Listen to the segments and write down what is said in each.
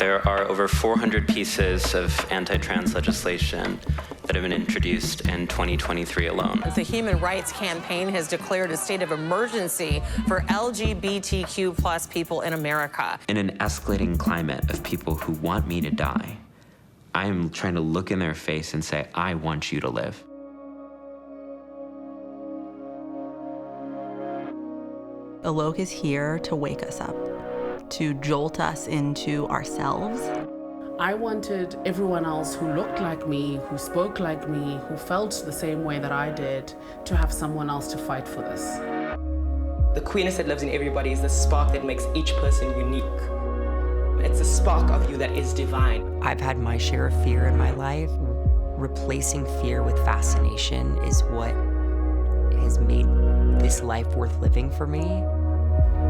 There are over 400 pieces of anti-trans legislation that have been introduced in 2023 alone. The Human Rights Campaign has declared a state of emergency for LGBTQ plus people in America. In an escalating climate of people who want me to die, I am trying to look in their face and say, I want you to live. Alok is here to wake us up, to jolt us into ourselves. I wanted everyone else who looked like me, who spoke like me, who felt the same way that I did, to have someone else to fight for this. The queerness that lives in everybody is the spark that makes each person unique. It's the spark of you that is divine. I've had my share of fear in my life. Replacing fear with fascination is what has made this life worth living for me.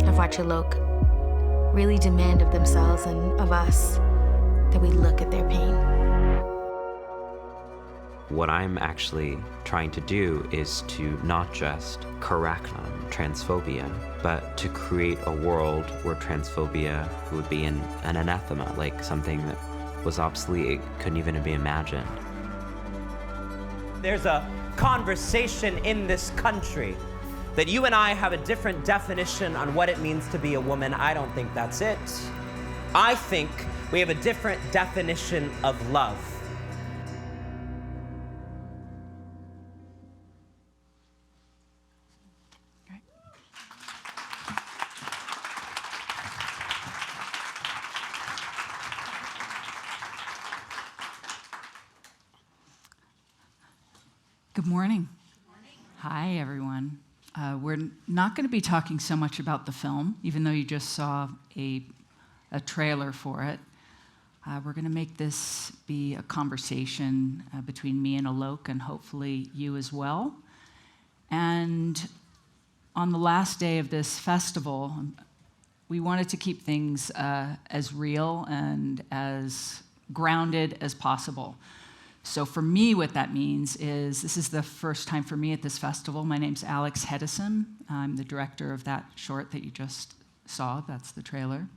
I've watched Alok really demand of themselves and of us that we look at their pain. What I'm actually trying to do is to not just correct transphobia, but to create a world where transphobia would be an anathema, like something that was obsolete, couldn't even be imagined. There's a conversation in this country that you and I have a different definition on what it means to be a woman. I don't think that's it. I think we have a different definition of love. Good morning. Hi, everyone. We're not going to be talking so much about the film, even though you just saw a trailer for it. We're going to make this be a conversation between me and Alok, and hopefully you as well. And on the last day of this festival, we wanted to keep things as real and as grounded as possible. So for me, what that means is this is the first time for me at this festival. My name's Alex Hedison. I'm the director of that short that you just saw. That's the trailer.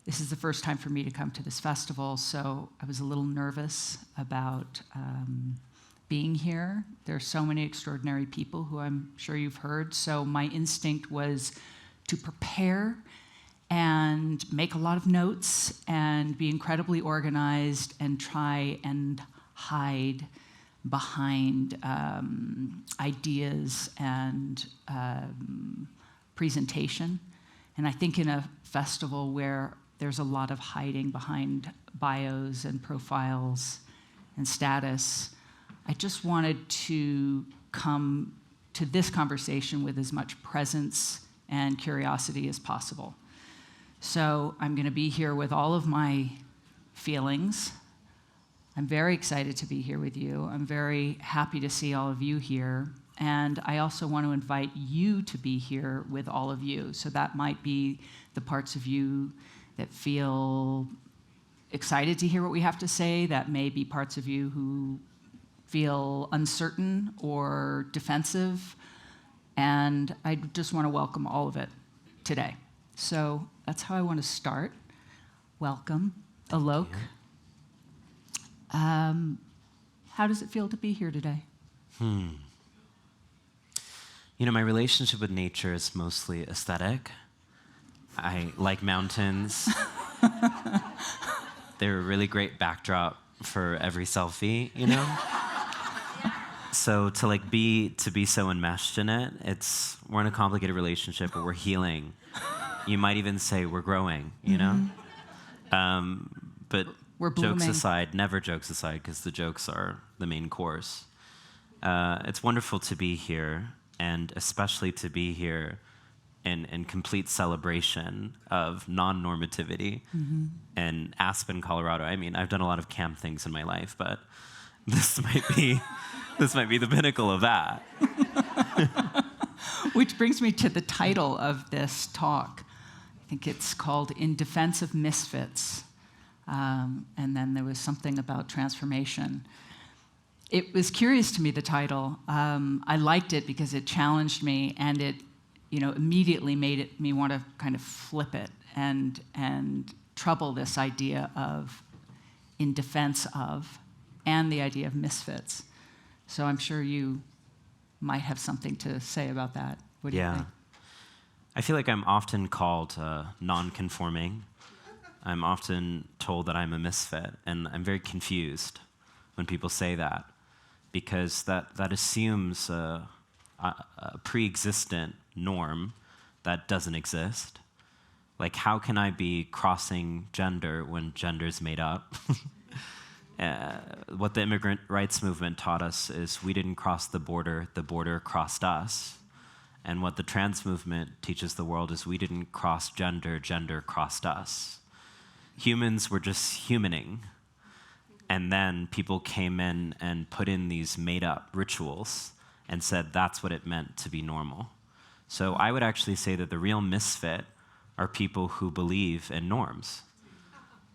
This is the first time for me to come to this festival, so I was a little nervous about being here. There are so many extraordinary people who I'm sure you've heard, so my instinct was to prepare and make a lot of notes and be incredibly organized and try and hide behind ideas and presentation. And I think in a festival where there's a lot of hiding behind bios and profiles and status, I just wanted to come to this conversation with as much presence and curiosity as possible. So I'm going to be here with all of my feelings. I'm very excited to be here with you. I'm very happy to see all of you here. And I also want to invite you to be here with all of you. So that might be the parts of you that feel excited to hear what we have to say. That may be parts of you who feel uncertain or defensive. And I just want to welcome all of it today. So that's how I want to start. Welcome, Alok. How does it feel to be here today? You know, my relationship with nature is mostly aesthetic. I like mountains. They're a really great backdrop for every selfie, you know? So to be so enmeshed in it, we're in a complicated relationship, but we're healing. You might even say we're growing, you know? But we're blooming. Jokes aside, never jokes aside, because the jokes are the main course. It's wonderful to be here, and especially to be here in complete celebration of non-normativity in Aspen, Colorado. I mean, I've done a lot of camp things in my life, but this might be the pinnacle of that. Which brings me to the title of this talk. I think it's called In Defense of Misfits. And then there was something about transformation. It was curious to me, the title. I liked it because it challenged me, and it immediately made me want to kind of flip it and trouble this idea of in defense of and the idea of misfits. So I'm sure you might have something to say about that. What do you think? I feel like I'm often called non-conforming. I'm often told that I'm a misfit, and I'm very confused when people say that, because that assumes a pre-existent norm that doesn't exist. Like, how can I be crossing gender when gender's made up? What the immigrant rights movement taught us is we didn't cross the border crossed us. And what the trans movement teaches the world is we didn't cross gender, gender crossed us. Humans were just humaning. And then people came in and put in these made-up rituals and said that's what it meant to be normal. So I would actually say that the real misfit are people who believe in norms.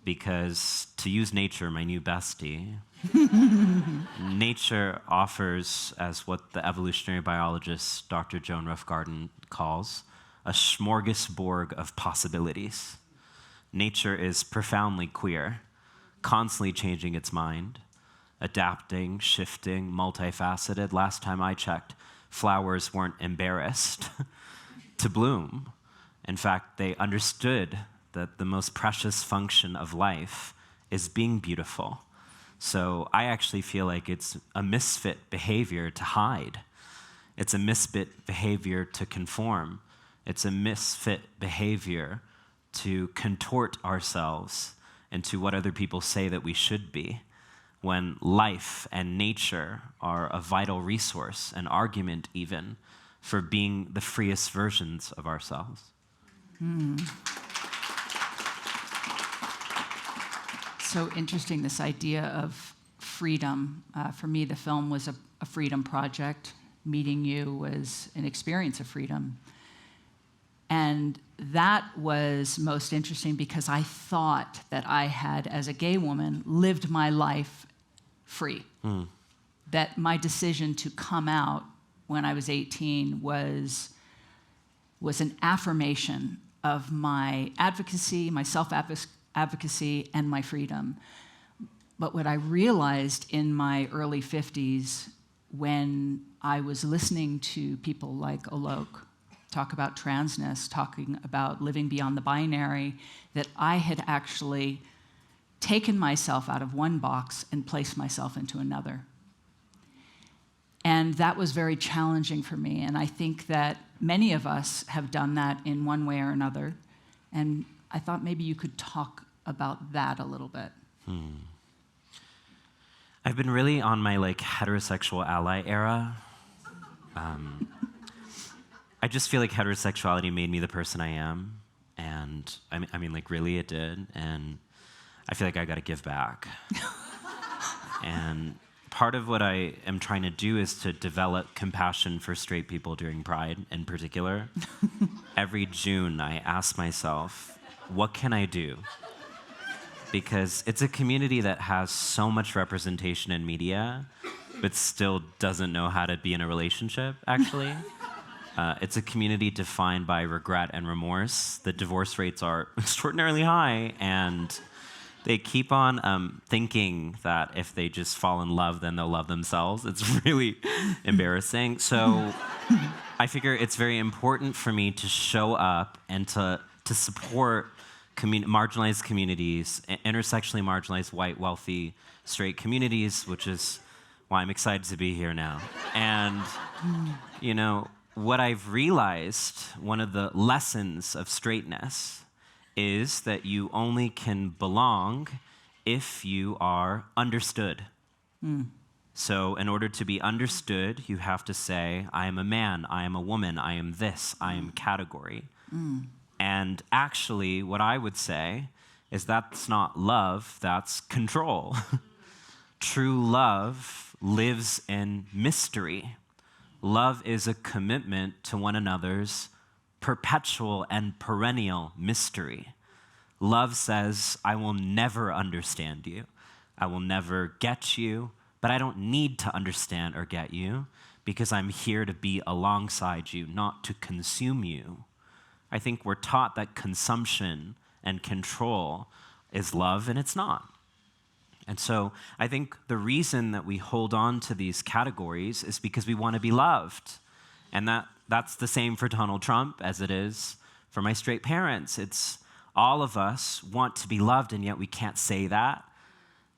Because, to use nature, my new bestie, nature offers, as what the evolutionary biologist Dr. Joan Roughgarden calls, a smorgasbord of possibilities. Nature is profoundly queer, constantly changing its mind, adapting, shifting, multifaceted. Last time I checked, flowers weren't embarrassed to bloom. In fact, they understood that the most precious function of life is being beautiful. So I actually feel like it's a misfit behavior to hide. It's a misfit behavior to conform. It's a misfit behavior to contort ourselves into what other people say that we should be, when life and nature are a vital resource, an argument even, for being the freest versions of ourselves. So interesting, this idea of freedom. For me, the film was a freedom project. Meeting you was an experience of freedom. And that was most interesting because I thought that I had, as a gay woman, lived my life free. That my decision to come out when I was 18 was an affirmation of my advocacy, my self-advocacy, and my freedom. But what I realized in my early 50s, when I was listening to people like Alok talk about transness, talking about living beyond the binary, that I had actually taken myself out of one box and placed myself into another. And that was very challenging for me. And I think that many of us have done that in one way or another. And I thought maybe you could talk about that a little bit. I've been really on my heterosexual ally era. I just feel like heterosexuality made me the person I am. And I mean, really it did. And I feel like I got to give back. And part of what I am trying to do is to develop compassion for straight people during Pride in particular. Every June, I ask myself, what can I do? Because it's a community that has so much representation in media, but still doesn't know how to be in a relationship, actually. It's a community defined by regret and remorse. The divorce rates are extraordinarily high, and they keep on thinking that if they just fall in love, then they'll love themselves. It's really embarrassing. So I figure it's very important for me to show up and to support marginalized communities, intersectionally marginalized, white, wealthy, straight communities, which is why I'm excited to be here now. And, what I've realized, one of the lessons of straightness is that you only can belong if you are understood. So in order to be understood, you have to say, I am a man, I am a woman, I am this, I am category. And actually, what I would say is that's not love, that's control. True love lives in mystery. Love is a commitment to one another's perpetual and perennial mystery. Love says, I will never understand you. I will never get you, but I don't need to understand or get you because I'm here to be alongside you, not to consume you. I think we're taught that consumption and control is love, and it's not. And so I think the reason that we hold on to these categories is because we want to be loved. And that's the same for Donald Trump as it is for my straight parents. It's all of us want to be loved, and yet we can't say that.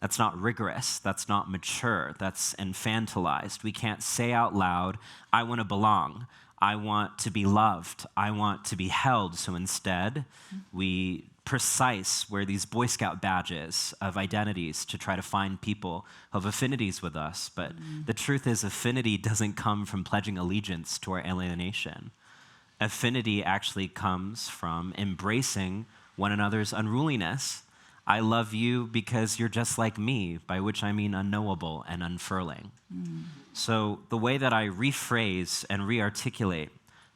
That's not rigorous. That's not mature. That's infantilized. We can't say out loud, I want to belong. I want to be loved. I want to be held. So instead, we precise wear these Boy Scout badges of identities to try to find people who have affinities with us. But the truth is, affinity doesn't come from pledging allegiance to our alienation. Affinity actually comes from embracing one another's unruliness. I love you because you're just like me, by which I mean unknowable and unfurling. So the way that I rephrase and re-articulate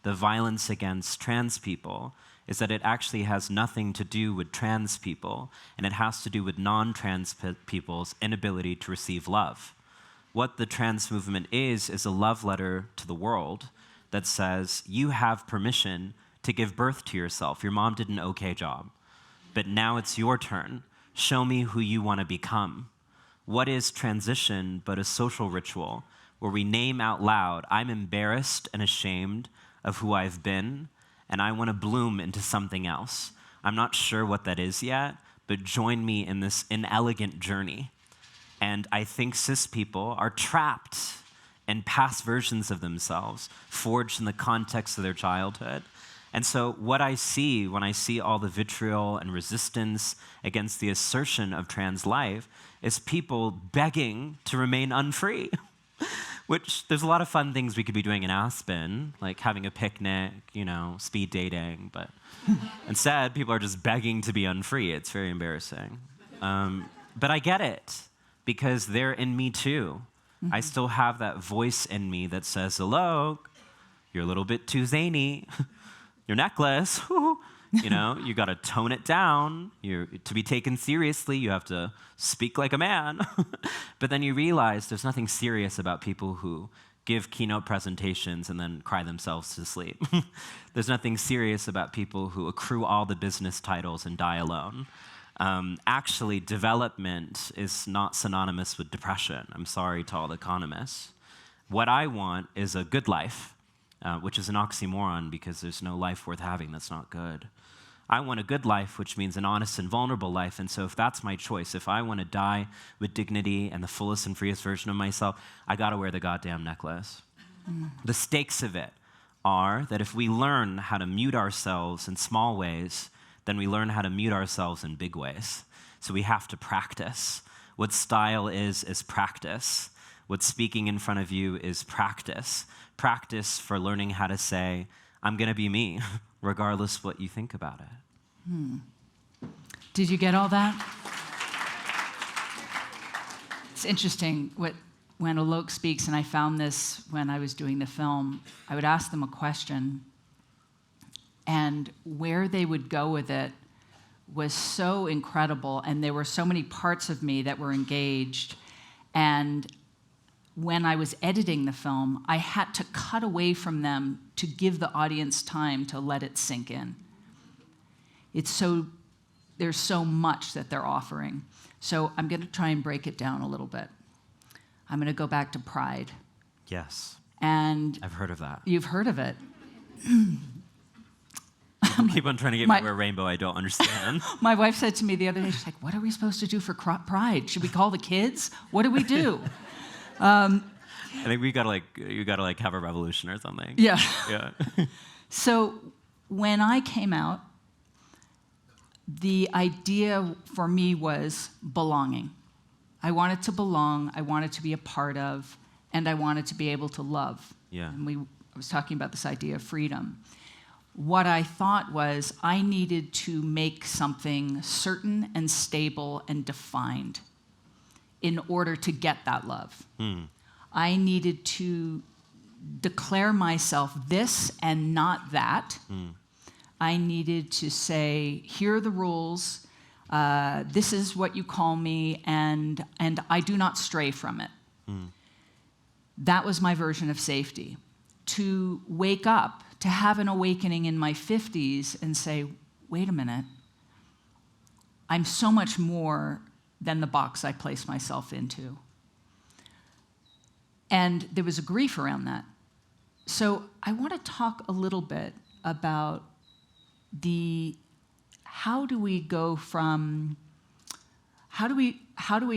the violence against trans people is that it actually has nothing to do with trans people, and it has to do with non-trans people's inability to receive love. What the trans movement is a love letter to the world that says, you have permission to give birth to yourself. Your mom did an okay job, but now it's your turn. Show me who you want to become. What is transition but a social ritual where we name out loud, I'm embarrassed and ashamed of who I've been, and I want to bloom into something else. I'm not sure what that is yet, but join me in this inelegant journey. And I think cis people are trapped in past versions of themselves, forged in the context of their childhood. And so what I see when I see all the vitriol and resistance against the assertion of trans life is people begging to remain unfree. Which, there's a lot of fun things we could be doing in Aspen, like having a picnic, speed dating, but instead, people are just begging to be unfree. It's very embarrassing. But I get it, because they're in me too. I still have that voice in me that says, hello, you're a little bit too zany. Your necklace, you got to tone it down. To be taken seriously, you have to speak like a man. But then you realize there's nothing serious about people who give keynote presentations and then cry themselves to sleep. There's nothing serious about people who accrue all the business titles and die alone. Actually, development is not synonymous with depression. I'm sorry to all the economists. What I want is a good life, which is an oxymoron because there's no life worth having that's not good. I want a good life, which means an honest and vulnerable life. And so if that's my choice, if I want to die with dignity and the fullest and freest version of myself, I got to wear the goddamn necklace. The stakes of it are that if we learn how to mute ourselves in small ways, then we learn how to mute ourselves in big ways. So we have to practice. What style is practice. What speaking in front of you is practice. Practice for learning how to say, I'm going to be me, regardless what you think about it. Did you get all that? It's interesting when Alok speaks, and I found this when I was doing the film, I would ask them a question, and where they would go with it was so incredible, and there were so many parts of me that were engaged. And when I was editing the film, I had to cut away from them to give the audience time to let it sink in. There's so much that they're offering. So I'm going to try and break it down a little bit. I'm going to go back to pride. Yes. And I've heard of that. You've heard of it. Keep on trying to get me to wear rainbow. I don't understand. My wife said to me the other day, she's like, what are we supposed to do for pride? Should we call the kids? What do we do? I think you gotta have a revolution or something. Yeah. Yeah. So when I came out, the idea for me was belonging. I wanted to belong, I wanted to be a part of, and I wanted to be able to love. Yeah. And I was talking about this idea of freedom. What I thought was I needed to make something certain and stable and defined in order to get that love. I needed to declare myself this and not that. I needed to say, here are the rules, this is what you call me, and I do not stray from it. That was my version of safety. To wake up, to have an awakening in my 50s and say, wait a minute, I'm so much more than the box I place myself into. And there was a grief around that. So I want to talk a little bit about how do we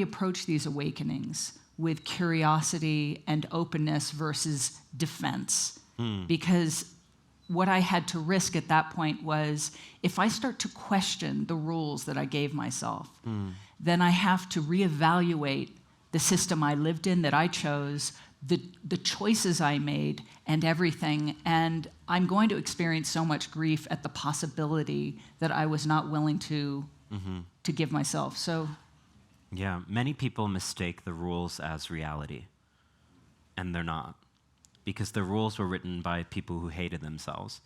approach these awakenings with curiosity and openness versus defense? Because what I had to risk at that point was, if I start to question the rules that I gave myself, then I have to reevaluate the system I lived in, that I chose, the choices I made, and everything. And I'm going to experience so much grief at the possibility that I was not willing to give myself. So, yeah, many people mistake the rules as reality, and they're not. Because the rules were written by people who hated themselves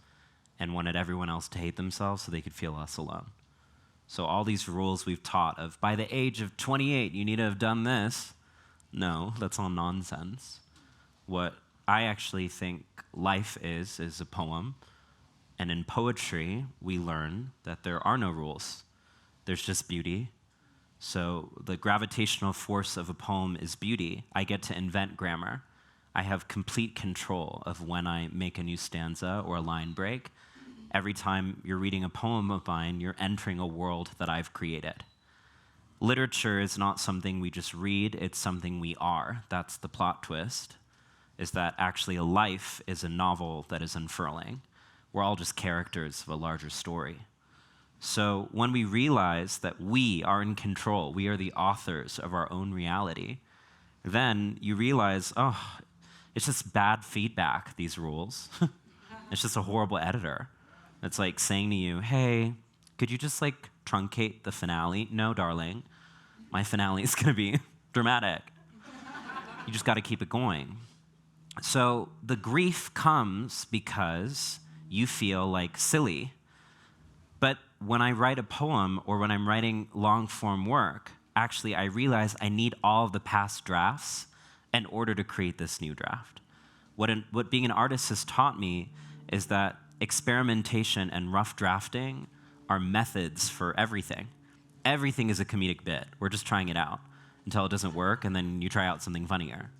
and wanted everyone else to hate themselves so they could feel less alone. So all these rules we've taught of, by the age of 28, you need to have done this. No, that's all nonsense. What I actually think life is a poem. And in poetry, we learn that there are no rules. There's just beauty. So the gravitational force of a poem is beauty. I get to invent grammar. I have complete control of when I make a new stanza or a line break. Every time you're reading a poem of mine, you're entering a world that I've created. Literature is not something we just read, it's something we are. That's the plot twist, is that actually a life is a novel that is unfurling. We're all just characters of a larger story. So when we realize that we are in control, we are the authors of our own reality, then you realize, oh, it's just bad feedback, these rules. It's just a horrible editor. It's like saying to you, hey, could you just like truncate the finale? No, darling, my finale is gonna be dramatic. You just gotta keep it going. So the grief comes because you feel like silly. But when I write a poem or when I'm writing long form work, actually I realize I need all of the past drafts in order to create this new draft. What being an artist has taught me is that experimentation and rough drafting are methods for everything. Everything is a comedic bit. We're just trying it out until it doesn't work, and then you try out something funnier.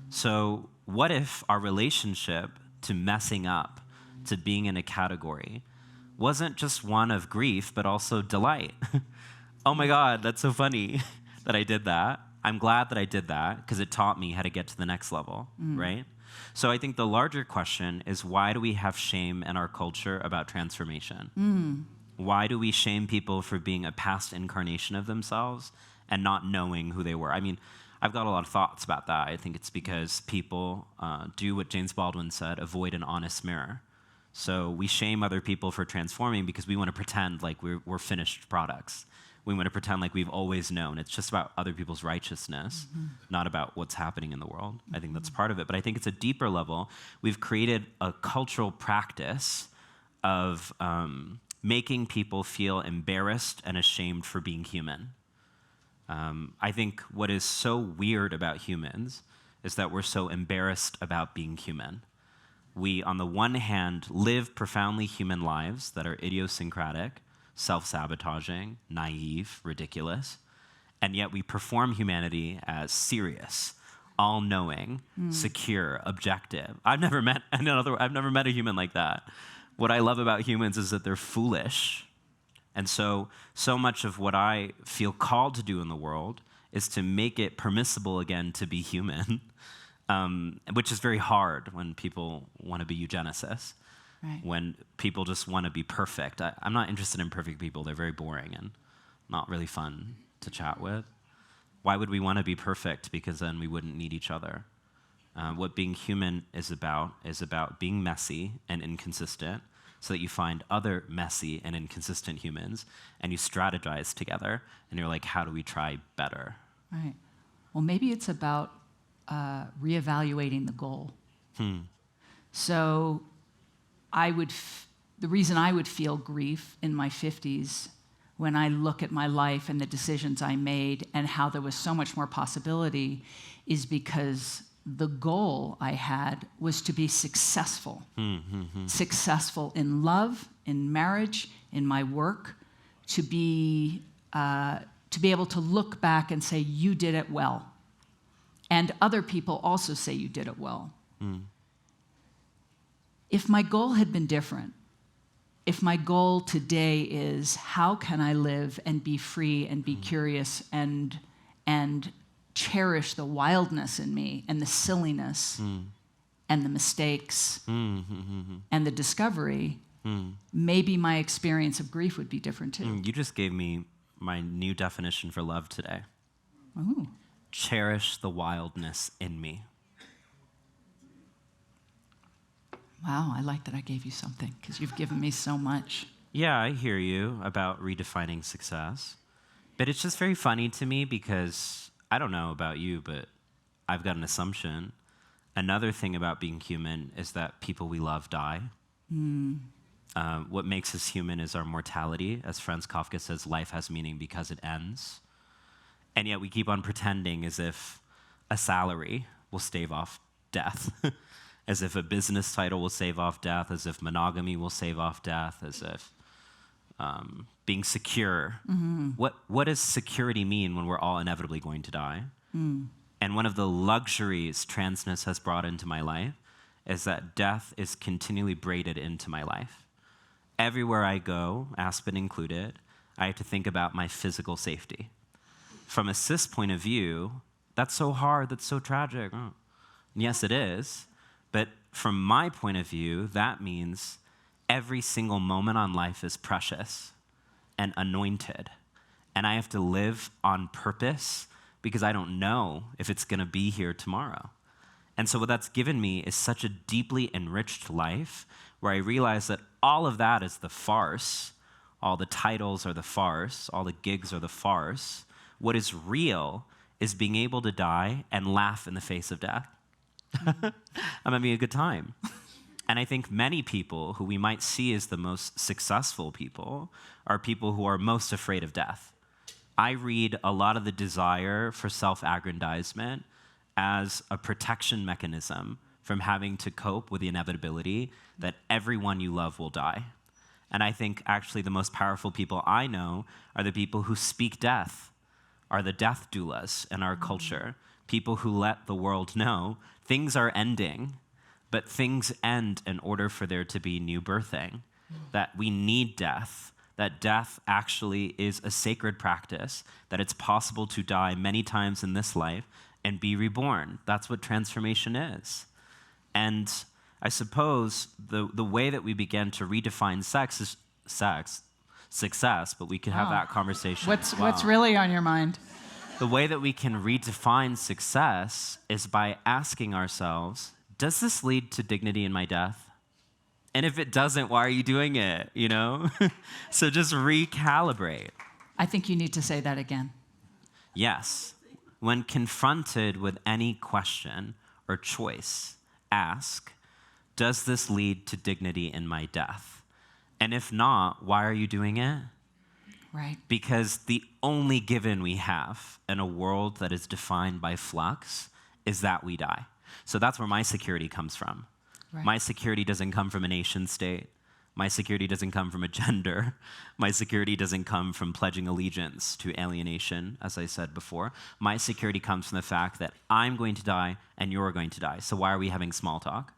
So what if our relationship to messing up, to being in a category, wasn't just one of grief, but also delight? Oh my God, that's so funny that I did that. I'm glad that I did that because it taught me how to get to the next level, right? So I think the larger question is, why do we have shame in our culture about transformation? Why do we shame people for being a past incarnation of themselves and not knowing who they were? I mean, I've got a lot of thoughts about that. I think it's because people do what James Baldwin said, avoid an honest mirror. So we shame other people for transforming because we want to pretend like we're finished products. We want to pretend like we've always known. It's just about other people's righteousness, not about what's happening in the world. I think that's part of it. But I think it's a deeper level. We've created a cultural practice of making people feel embarrassed and ashamed for being human. I think what is so weird about humans is that we're so embarrassed about being human. We, on the one hand, live profoundly human lives that are idiosyncratic, self-sabotaging, naive, ridiculous, and yet we perform humanity as serious, all-knowing, secure, objective. I've never met a human like that. What I love about humans is that they're foolish. And so much of what I feel called to do in the world is to make it permissible again to be human, which is very hard when people want to be eugenicists. Right. When people just want to be perfect. I'm not interested in perfect people. They're very boring and not really fun to chat with. Why would we want to be perfect? Because then we wouldn't need each other. What being human is about being messy and inconsistent so that you find other messy and inconsistent humans and you strategize together and you're like, how do we try better? Right. Well, maybe it's about reevaluating the goal. So the reason I would feel grief in my 50s when I look at my life and the decisions I made and how there was so much more possibility is because the goal I had was to be successful. Successful in love, in marriage, in my work, to be to be able to look back and say, you did it well. And other people also say you did it well. If my goal had been different, if my goal today is how can I live and be free and be curious and cherish the wildness in me and the silliness and the mistakes and the discovery, maybe my experience of grief would be different too. You just gave me my new definition for love today. Ooh. Cherish the wildness in me. Wow, I like that I gave you something, because you've given me so much. Yeah, I hear you about redefining success. But it's just very funny to me because I don't know about you, but I've got an assumption. Another thing about being human is that people we love die. What makes us human is our mortality. As Franz Kafka says, life has meaning because it ends. And yet we keep on pretending as if a salary will stave off death. As if a business title will save off death, as if monogamy will save off death, as if being secure. What does security mean when we're all inevitably going to die? And one of the luxuries transness has brought into my life is that death is continually braided into my life. Everywhere I go, Aspen included, I have to think about my physical safety. From a cis point of view, that's so hard, that's so tragic. And yes, it is. But from my point of view, that means every single moment on life is precious and anointed. And I have to live on purpose because I don't know if it's going to be here tomorrow. And so what that's given me is such a deeply enriched life where I realize that all of that is the farce. All the titles are the farce. All the gigs are the farce. What is real is being able to die and laugh in the face of death. I'm having a good time. And I think many people who we might see as the most successful people are people who are most afraid of death. I read a lot of the desire for self-aggrandizement as a protection mechanism from having to cope with the inevitability that everyone you love will die. And I think actually the most powerful people I know are the people who speak death, are the death doulas in our culture, people who let the world know things are ending, but things end in order for there to be new birthing, that we need death, that death actually is a sacred practice, that it's possible to die many times in this life and be reborn. That's what transformation is. And I suppose the way that we begin to redefine sex is success, but we could have that conversation. What's really on your mind? The way that we can redefine success is by asking ourselves, does this lead to dignity in my death? And if it doesn't, why are you doing it, you know? So just recalibrate. I think you need to say that again. Yes. When confronted with any question or choice, ask, does this lead to dignity in my death? And if not, why are you doing it? Right. Because the only given we have in a world that is defined by flux is that we die. So that's where my security comes from. Right. My security doesn't come from a nation state. My security doesn't come from a gender. My security doesn't come from pledging allegiance to alienation, as I said before. My security comes from the fact that I'm going to die and you're going to die. So why are we having small talk?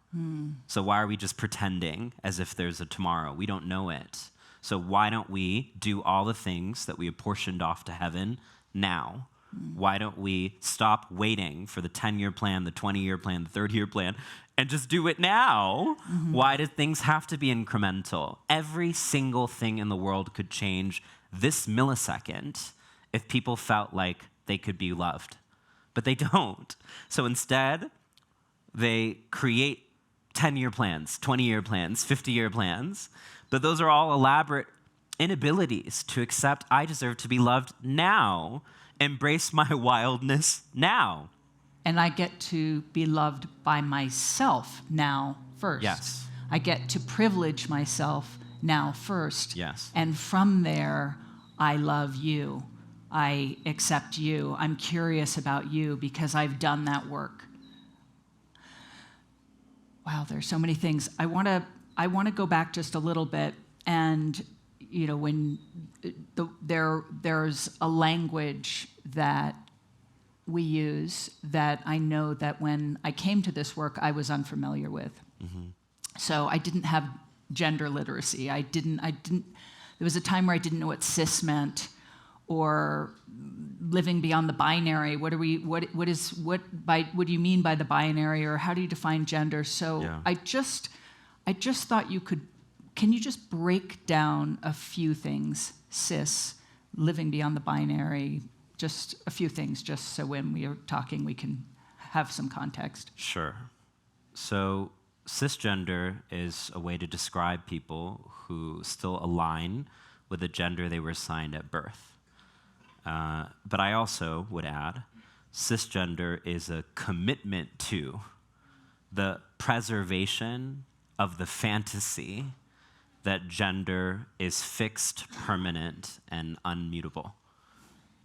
So why are we just pretending as if there's a tomorrow? We don't know it. So why don't we do all the things that we apportioned off to heaven now? Why don't we stop waiting for the 10-year plan, the 20-year plan, the 30-year plan, and just do it now? Why do things have to be incremental? Every single thing in the world could change this millisecond if people felt like they could be loved. But they don't. So instead, they create 10-year plans, 20-year plans, 50-year plans. But those are all elaborate inabilities to accept I deserve to be loved now, embrace my wildness now. And I get to be loved by myself now first. Yes. I get to privilege myself now first. Yes. And from there, I love you. I accept you. I'm curious about you because I've done that work. Wow, there's so many things. I want to go back just a little bit, and you know, when there's a language that we use that I know that when I came to this work, I was unfamiliar with. So I didn't have gender literacy. I didn't. There was a time where I didn't know what cis meant, or living beyond the binary. What do you mean by the binary, or how do you define gender? So yeah. I just thought you could. Can you just break down a few things? Cis, living beyond the binary. Just a few things, just so when we are talking, we can have some context. Sure. So cisgender is a way to describe people who still align with the gender they were assigned at birth. But I also would add, cisgender is a commitment to the preservation of the fantasy that gender is fixed, permanent, and unmutable.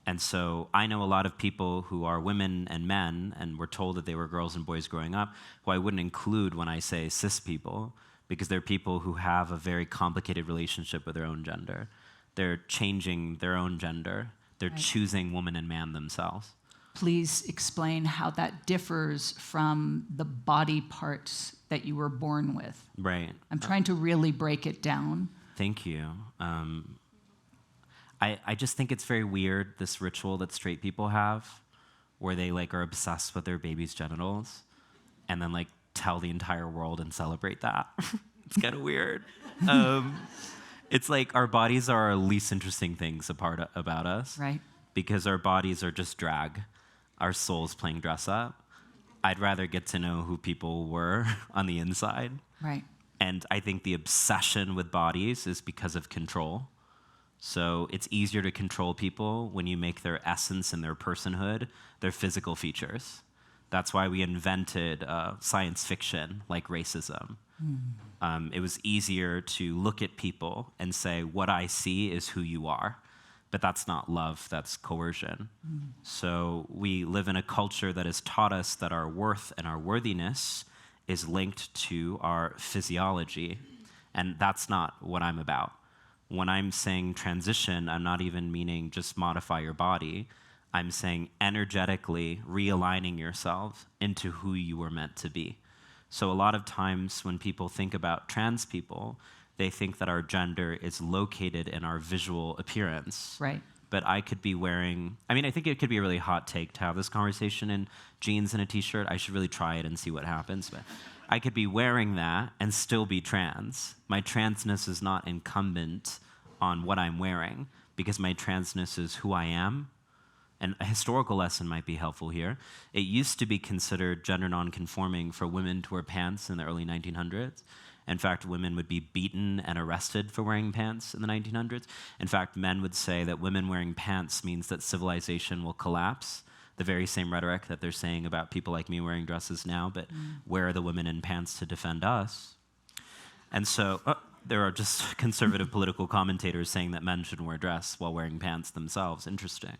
And so I know a lot of people who are women and men, and were told that they were girls and boys growing up, who I wouldn't include when I say cis people, because they're people who have a very complicated relationship with their own gender. They're changing their own gender. They're right. Choosing woman and man themselves. Please explain how that differs from the body parts that you were born with. Right. I'm trying to really break it down. Thank you. I just think it's very weird, this ritual that straight people have, where they like are obsessed with their baby's genitals, and then like tell the entire world and celebrate that. It's kind of weird. It's like our bodies are our least interesting things about us, right? Because our bodies are just drag, our souls playing dress up. I'd rather get to know who people were on the inside, right? And I think the obsession with bodies is because of control. So it's easier to control people when you make their essence and their personhood their physical features. That's why we invented science fiction like racism. It was easier to look at people and say, what I see is who you are. But that's not love, that's coercion. So we live in a culture that has taught us that our worth and our worthiness is linked to our physiology. And that's not what I'm about. When I'm saying transition, I'm not even meaning just modify your body. I'm saying energetically realigning yourself into who you were meant to be. So a lot of times when people think about trans people, they think that our gender is located in our visual appearance. Right. But I could be wearing, I think it could be a really hot take to have this conversation in jeans and a t-shirt. I should really try it and see what happens. But I could be wearing that and still be trans. My transness is not incumbent on what I'm wearing, because my transness is who I am. And a historical lesson might be helpful here. It used to be considered gender nonconforming for women to wear pants in the early 1900s. In fact, women would be beaten and arrested for wearing pants in the 1900s. In fact, men would say that women wearing pants means that civilization will collapse. The very same rhetoric that they're saying about people like me wearing dresses now, but where are the women in pants to defend us? And so there are just conservative political commentators saying that men shouldn't wear dress while wearing pants themselves. Interesting.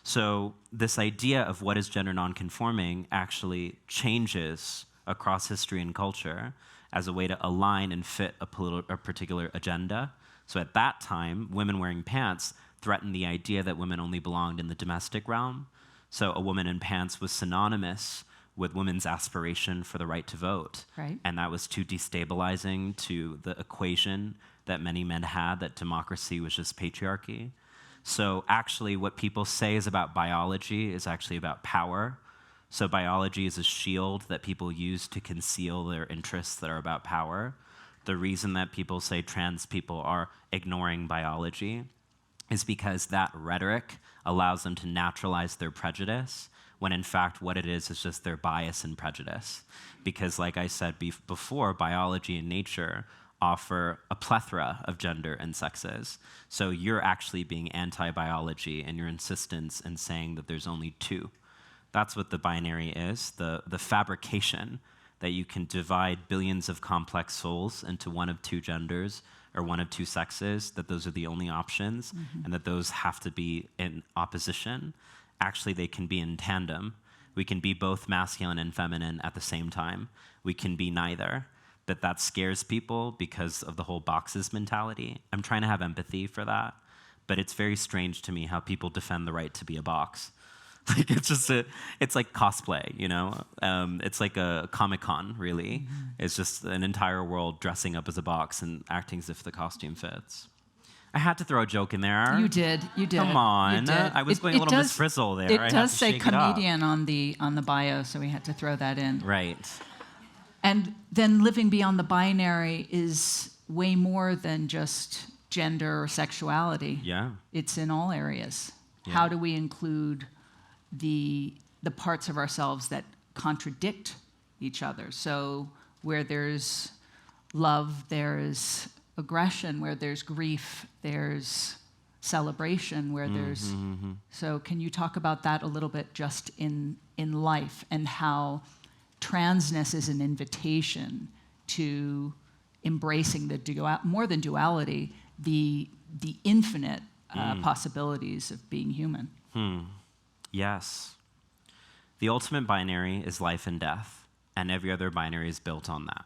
So this idea of what is gender nonconforming actually changes across history and culture as a way to align and fit a particular agenda. So at that time, women wearing pants threatened the idea that women only belonged in the domestic realm. So a woman in pants was synonymous with women's aspiration for the right to vote. Right. And that was too destabilizing to the equation that many men had, that democracy was just patriarchy. So actually what people say is about biology is actually about power. So biology is a shield that people use to conceal their interests that are about power. The reason that people say trans people are ignoring biology is because that rhetoric allows them to naturalize their prejudice, when in fact what it is just their bias and prejudice. Because like I said before, biology and nature offer a plethora of gender and sexes. So you're actually being anti-biology in your insistence in saying that there's only two. That's what the binary is, the fabrication that you can divide billions of complex souls into one of two genders or one of two sexes, that those are the only options, and that those have to be in opposition. Actually, they can be in tandem. We can be both masculine and feminine at the same time. We can be neither. that scares people because of the whole boxes mentality. I'm trying to have empathy for that, but it's very strange to me how people defend the right to be a box. Like it's like cosplay, you know? It's like a Comic-Con, really. It's just an entire world dressing up as a box and acting as if the costume fits. I had to throw a joke in there. You did. Come on. You did. I was going a little Miss Frizzle there. It I does have to say shake it up. comedian on the bio, so we had to throw that in. Right. And then living beyond the binary is way more than just gender or sexuality. Yeah. It's in all areas. Yeah. How do we include the parts of ourselves that contradict each other? So where there's love, there's aggression. Where there's grief, there's celebration. Where there's So can you talk about that a little bit, just in life, and how transness is an invitation to embracing the more than duality, the infinite possibilities of being human? Yes. The ultimate binary is life and death, and every other binary is built on that.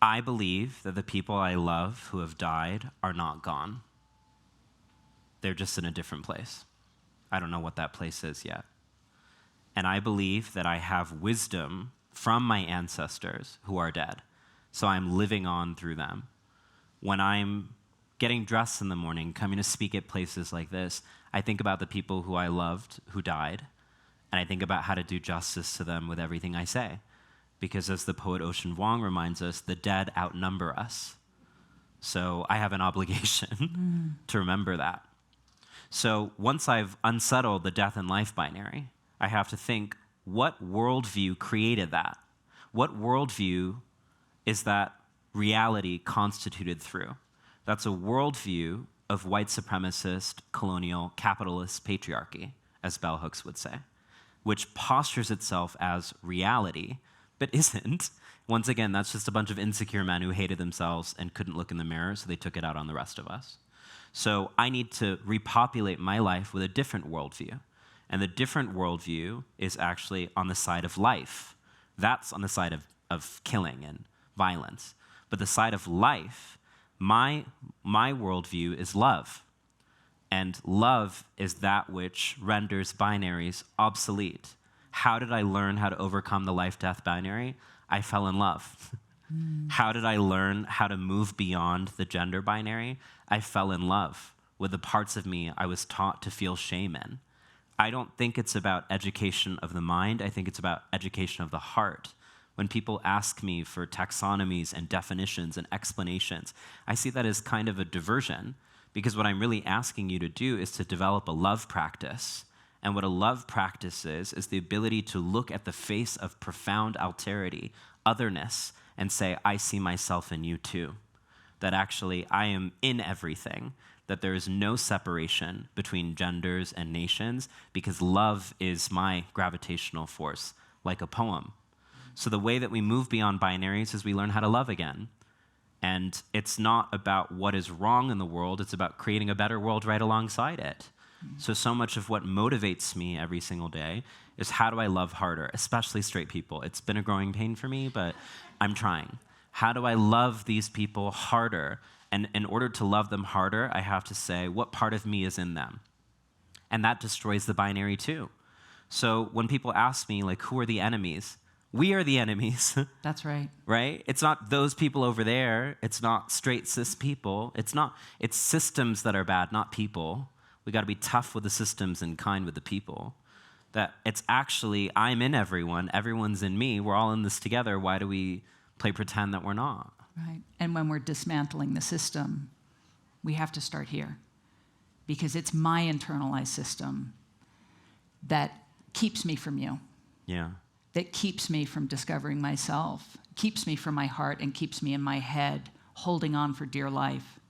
I believe that the people I love who have died are not gone. They're just in a different place. I don't know what that place is yet. And I believe that I have wisdom from my ancestors who are dead, so I'm living on through them. When I'm getting dressed in the morning, coming to speak at places like this, I think about the people who I loved who died, and I think about how to do justice to them with everything I say. Because as the poet Ocean Vuong reminds us, the dead outnumber us. So I have an obligation to remember that. So once I've unsettled the death and life binary, I have to think, what worldview created that? What worldview is that reality constituted through? That's a worldview of white supremacist, colonial, capitalist patriarchy, as bell hooks would say, which postures itself as reality, but isn't. Once again, that's just a bunch of insecure men who hated themselves and couldn't look in the mirror, so they took it out on the rest of us. So I need to repopulate my life with a different worldview. And the different worldview is actually on the side of life. That's on the side of killing and violence. But the side of life, my worldview is love. And love is that which renders binaries obsolete. How did I learn how to overcome the life-death binary? I fell in love. How did I learn how to move beyond the gender binary? I fell in love with the parts of me I was taught to feel shame in. I don't think it's about education of the mind. I think it's about education of the heart. When people ask me for taxonomies and definitions and explanations, I see that as kind of a diversion, because what I'm really asking you to do is to develop a love practice. And what a love practice is the ability to look at the face of profound alterity, otherness, and say, I see myself in you too. That actually I am in everything, that there is no separation between genders and nations, because love is my gravitational force, like a poem. So the way that we move beyond binaries is we learn how to love again. And it's not about what is wrong in the world, it's about creating a better world right alongside it. So much of what motivates me every single day is how do I love harder, especially straight people. It's been a growing pain for me, but I'm trying. How do I love these people harder? And in order to love them harder, I have to say, what part of me is in them? And that destroys the binary too. So when people ask me, like, who are the enemies? We are the enemies. That's right. Right? It's not those people over there. It's not straight cis people. It's systems that are bad, not people. We got to be tough with the systems and kind with the people. That it's actually, I'm in everyone, everyone's in me, we're all in this together. Why do we play pretend that we're not? Right. And when we're dismantling the system, we have to start here, because it's my internalized system that keeps me from you. Yeah. That keeps me from discovering myself, keeps me from my heart, and keeps me in my head, holding on for dear life.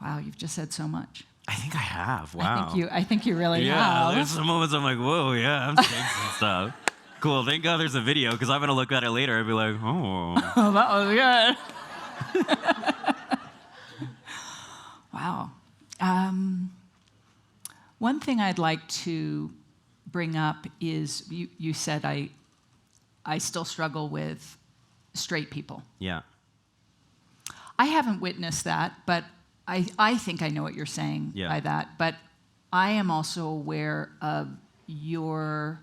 Wow, you've just said so much. I think I have. Wow. I think you really have. Yeah, there's some moments I'm like, whoa, yeah, I'm saying some stuff. Cool, thank God there's a video, because I'm going to look at it later and be like, oh. Oh, that was good. Wow. One thing I'd like to bring up is you said I still struggle with straight people. Yeah. I haven't witnessed that, but I think I know what you're saying by that. But I am also aware of your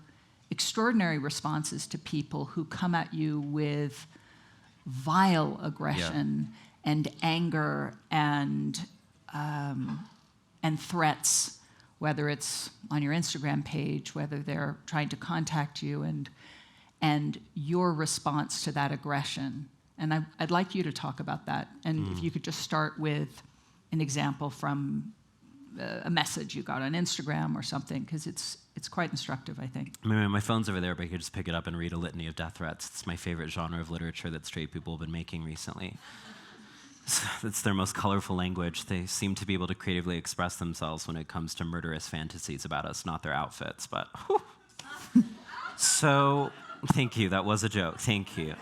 extraordinary responses to people who come at you with vile aggression and anger and threats, whether it's on your Instagram page, whether they're trying to contact you, and your response to that aggression. And I'd like you to talk about that. And if you could just start with an example from a message you got on Instagram or something, because it's quite instructive, I think. I mean, my phone's over there, but you could just pick it up and read a litany of death threats. It's my favorite genre of literature that straight people have been making recently. It's their most colorful language. They seem to be able to creatively express themselves when it comes to murderous fantasies about us, not their outfits, but whew. So, thank you, that was a joke, thank you.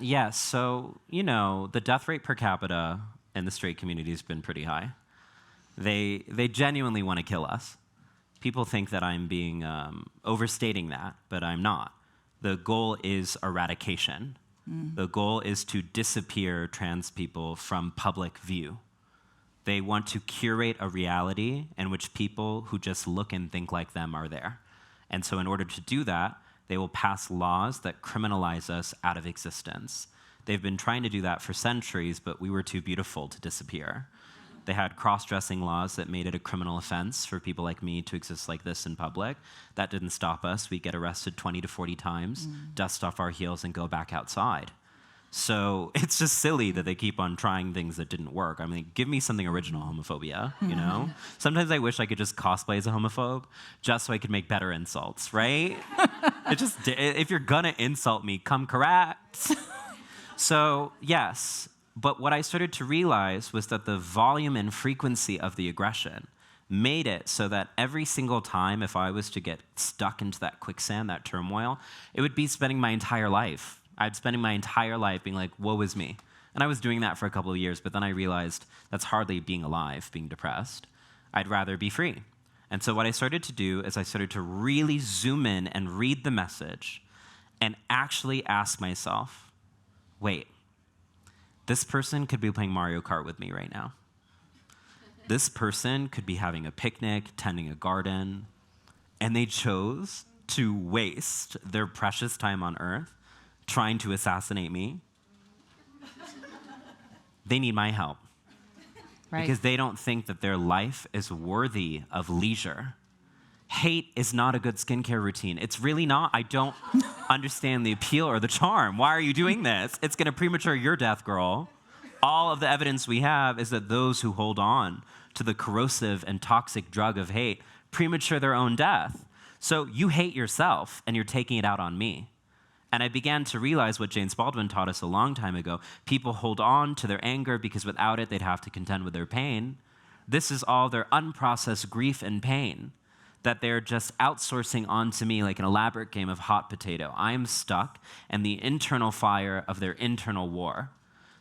Yeah, so, you know, the death rate per capita in the straight community has been pretty high. They genuinely want to kill us. People think that I'm being overstating that, but I'm not. The goal is eradication. The goal is to disappear trans people from public view. They want to curate a reality in which people who just look and think like them are there. And so in order to do that, they will pass laws that criminalize us out of existence. They've been trying to do that for centuries, but we were too beautiful to disappear. They had cross-dressing laws that made it a criminal offense for people like me to exist like this in public. That didn't stop us. We get arrested 20 to 40 times, dust off our heels, and go back outside. So it's just silly that they keep on trying things that didn't work. I mean, give me something original, homophobia, you know? Sometimes I wish I could just cosplay as a homophobe just so I could make better insults, right? If you're gonna insult me, come correct. So, yes. But what I started to realize was that the volume and frequency of the aggression made it so that every single time if I was to get stuck into that quicksand, that turmoil, it would be spending my entire life. I'd spending my entire life being like, woe is me. And I was doing that for a couple of years, but then I realized that's hardly being alive, being depressed. I'd rather be free. And so what I started to do is I started to really zoom in and read the message and actually ask myself, wait, this person could be playing Mario Kart with me right now. This person could be having a picnic, tending a garden, and they chose to waste their precious time on Earth trying to assassinate me. They need my help. Right. Because they don't think that their life is worthy of leisure. Hate is not a good skincare routine. It's really not. I don't understand the appeal or the charm. Why are you doing this? It's going to premature your death, girl. All of the evidence we have is that those who hold on to the corrosive and toxic drug of hate premature their own death. So you hate yourself, and you're taking it out on me. And I began to realize what James Baldwin taught us a long time ago. People hold on to their anger because without it, they'd have to contend with their pain. This is all their unprocessed grief and pain that they're just outsourcing onto me like an elaborate game of hot potato. I am stuck in the internal fire of their internal war.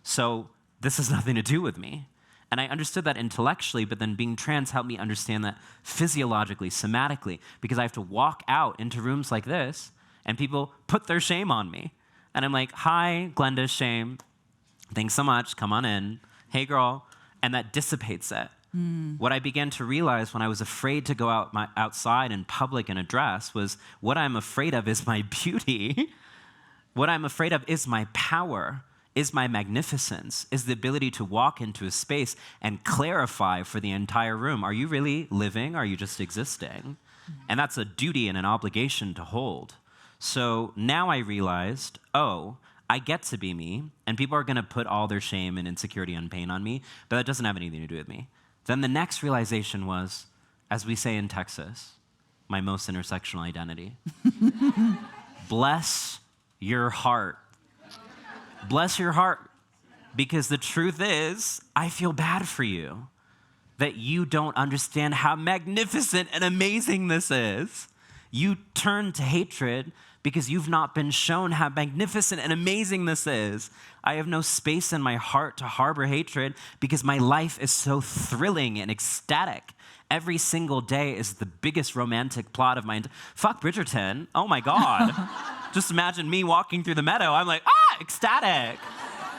So this has nothing to do with me. And I understood that intellectually, but then being trans helped me understand that physiologically, somatically, because I have to walk out into rooms like this and people put their shame on me. And I'm like, hi, Glenda's shame. Thanks so much, come on in. Hey, girl. And that dissipates it. What I began to realize when I was afraid to go outside in public and address was what I'm afraid of is my beauty. What I'm afraid of is my power, is my magnificence, is the ability to walk into a space and clarify for the entire room. Are you really living? Or are you just existing? And that's a duty and an obligation to hold. So now I realized, oh, I get to be me, and people are going to put all their shame and insecurity and pain on me, but that doesn't have anything to do with me. Then the next realization was, as we say in Texas, my most intersectional identity. Bless your heart. Bless your heart. Because the truth is, I feel bad for you that you don't understand how magnificent and amazing this is. You turn to hatred because you've not been shown how magnificent and amazing this is. I have no space in my heart to harbor hatred because my life is so thrilling and ecstatic. Every single day is the biggest romantic plot of my... Fuck Bridgerton. Oh my God. Just imagine me walking through the meadow. I'm like, ecstatic.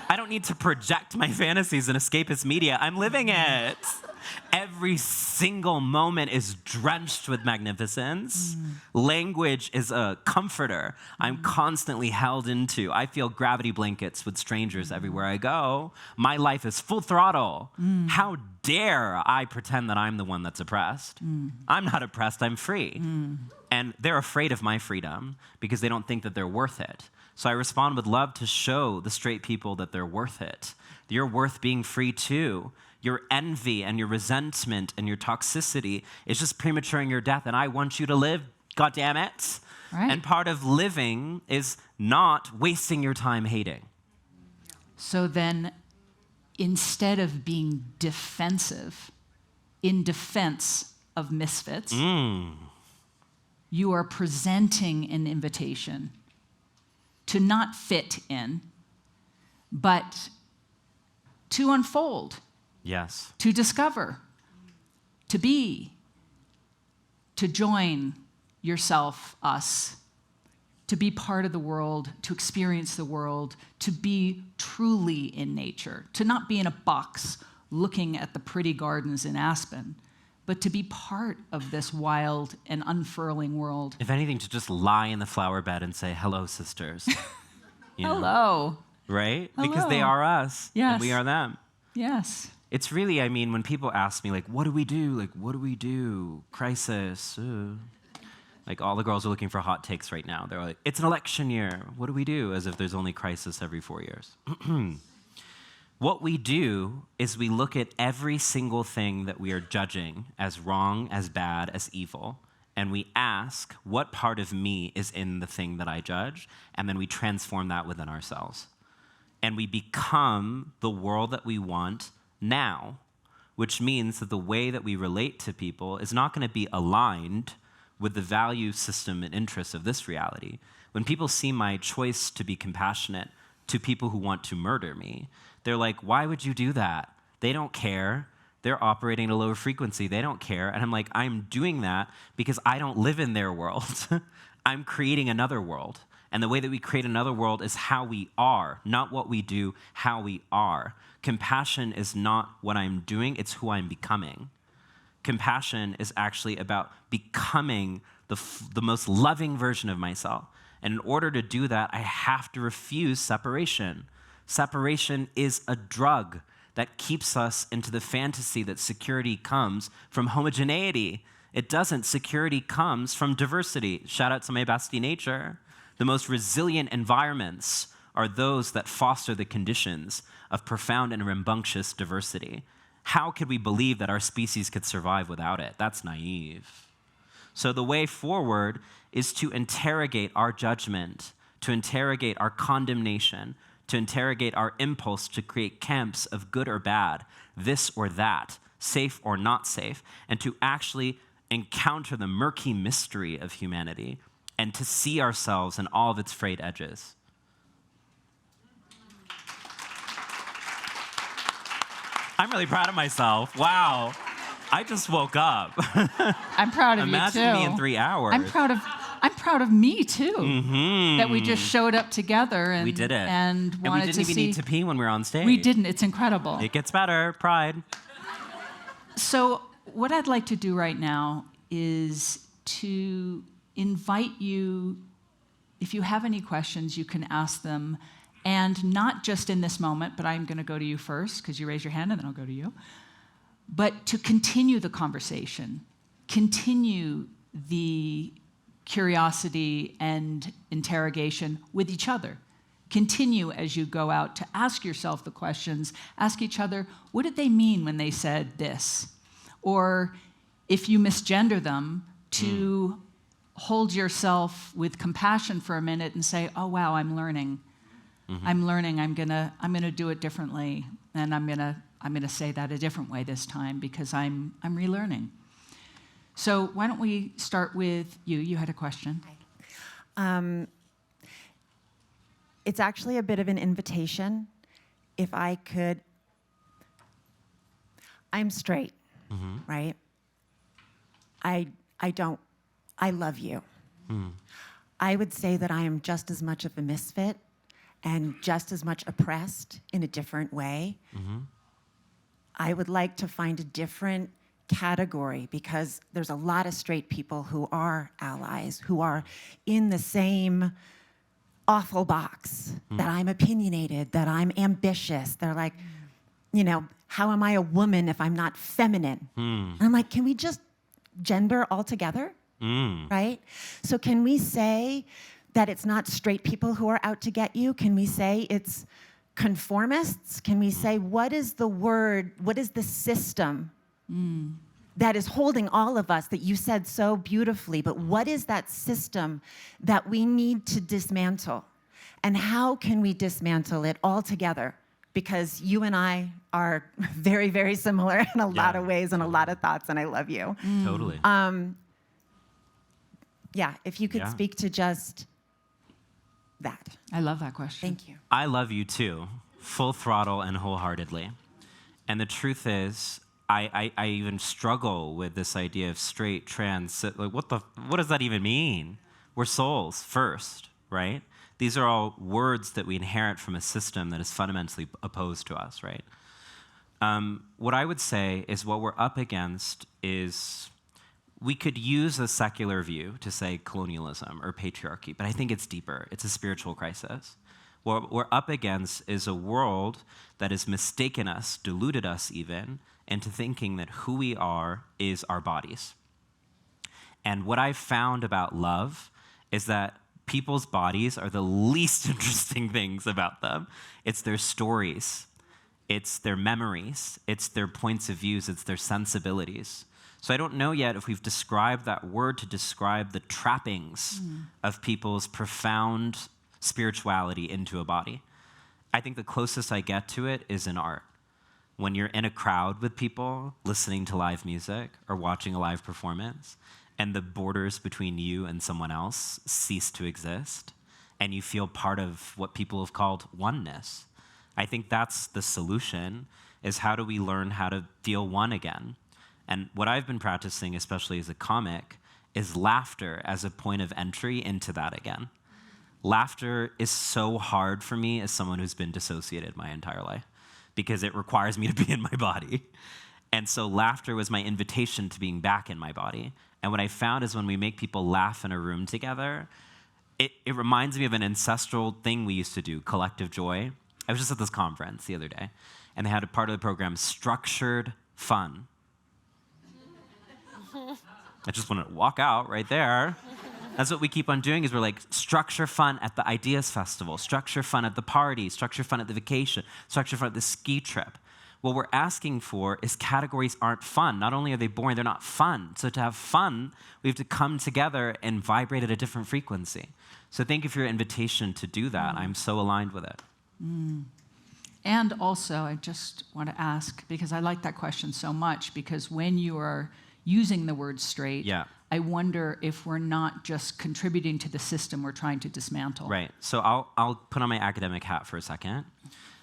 I don't need to project my fantasies in escapist media. I'm living it. Every single moment is drenched with magnificence. Language is a comforter I'm constantly held into. I feel gravity blankets with strangers everywhere I go. My life is full throttle. How dare I pretend that I'm the one that's oppressed? I'm not oppressed, I'm free. And they're afraid of my freedom because they don't think that they're worth it. So I respond with love to show the straight people that they're worth it. You're worth being free too. Your envy and your resentment and your toxicity is just prematuring your death, and I want you to live, goddammit. Right. And part of living is not wasting your time hating. So then, instead of being defensive, in defense of misfits, you are presenting an invitation to not fit in, but to unfold. Yes. To discover, to be, to join yourself, us, to be part of the world, to experience the world, to be truly in nature, to not be in a box looking at the pretty gardens in Aspen, but to be part of this wild and unfurling world. If anything, to just lie in the flower bed and say, hello, sisters. You know, Hello. right? Hello. Because they are us, Yes. and we are them. Yes. It's really, I mean, when people ask me, like, what do we do? Like, what do we do? Crisis. Like, all the girls are looking for hot takes right now. They're like, it's an election year. What do we do? As if there's only crisis every 4 years. What we do is we look at every single thing that we are judging as wrong, as bad, as evil, and we ask, what part of me is in the thing that I judge? And then we transform that within ourselves. And we become the world that we want now, which means that the way that we relate to people is not going to be aligned with the value system and interests of this reality. When people see my choice to be compassionate to people who want to murder me, they're like, why would you do that? They don't care. They're operating at a lower frequency. They don't care. And I'm like, I'm doing that because I don't live in their world. I'm creating another world. And the way that we create another world is how we are, not what we do, how we are. Compassion is not what I'm doing, it's who I'm becoming. Compassion is actually about becoming the most loving version of myself. And in order to do that, I have to refuse separation. Separation is a drug that keeps us into the fantasy that security comes from homogeneity. It doesn't. Security comes from diversity. Shout out to my bestie nature. The most resilient environments are those that foster the conditions of profound and rambunctious diversity. How could we believe that our species could survive without it? That's naive. So the way forward is to interrogate our judgment, to interrogate our condemnation, to interrogate our impulse to create camps of good or bad, this or that, safe or not safe, and to actually encounter the murky mystery of humanity and to see ourselves in all of its frayed edges. I'm really proud of myself. Wow. I just woke up. I'm proud of Imagine you too. me in 3 hours. I'm proud of me too. That we just showed up together and we did it. And wanted we didn't even need to pee when we were on stage. We didn't. It's incredible. It gets better. Pride. So what I'd like to do right now is to invite you, if you have any questions, you can ask them, and not just in this moment, but I'm going to go to you first because you raise your hand and then I'll go to you, but to continue the conversation, continue the curiosity and interrogation with each other. Continue as you go out to ask yourself the questions, ask each other, what did they mean when they said this? Or if you misgender them, to hold yourself with compassion for a minute and say, oh wow, I'm learning. I'm learning, I'm gonna do it differently, and I'm gonna say that a different way this time because I'm relearning. So why don't we start with you? You had a question. It's actually a bit of an invitation. If I could, I'm straight, right? I love you. I would say that I am just as much of a misfit and just as much oppressed in a different way. I would like to find a different category because there's a lot of straight people who are allies, who are in the same awful box, that I'm opinionated, that I'm ambitious. They're like, you know, how am I a woman if I'm not feminine? And I'm like, can we just gender altogether? Right? So can we say that it's not straight people who are out to get you? Can we say it's conformists? Can we say, what is the word, what is the system that is holding all of us, that you said so beautifully, but what is that system that we need to dismantle? And how can we dismantle it all together? Because you and I are very, very similar in a lot of ways and a lot of thoughts, and I love you. Totally. Yeah, if you could Yeah. speak to just that. I love that question. Thank you. I love you too, full throttle and wholeheartedly. And the truth is, I even struggle with this idea of straight, trans, like what does that even mean? We're souls first, right? These are all words that we inherit from a system that is fundamentally opposed to us, right? What I would say is what we're up against is, we could use a secular view to say colonialism or patriarchy, but I think it's deeper. It's a spiritual crisis. What we're up against is a world that has mistaken us, deluded us even, into thinking that who we are is our bodies. And what I've found about love is that people's bodies are the least interesting things about them. It's their stories, it's their memories, it's their points of views, it's their sensibilities. So I don't know yet if we've described that word to describe the trappings of people's profound spirituality into a body. I think the closest I get to it is in art. When you're in a crowd with people listening to live music or watching a live performance, and the borders between you and someone else cease to exist, and you feel part of what people have called oneness. I think that's the solution, is how do we learn how to feel one again? And what I've been practicing, especially as a comic, is laughter as a point of entry into that again. Laughter is so hard for me as someone who's been dissociated my entire life, because it requires me to be in my body. And so laughter was my invitation to being back in my body. And what I found is when we make people laugh in a room together, it reminds me of an ancestral thing we used to do, collective joy. I was just at this conference the other day, and they had a part of the program, structured fun. I just want to walk out right there. That's what we keep on doing, is we're like, structure fun at the Ideas Festival, structure fun at the party, structure fun at the vacation, structure fun at the ski trip. What we're asking for is categories aren't fun. Not only are they boring, they're not fun. So to have fun, we have to come together and vibrate at a different frequency. So thank you for your invitation to do that. I'm so aligned with it. And also, I just want to ask, because I like that question so much, because when you are using the word straight, I wonder if we're not just contributing to the system we're trying to dismantle. Right. So I'll put on my academic hat for a second.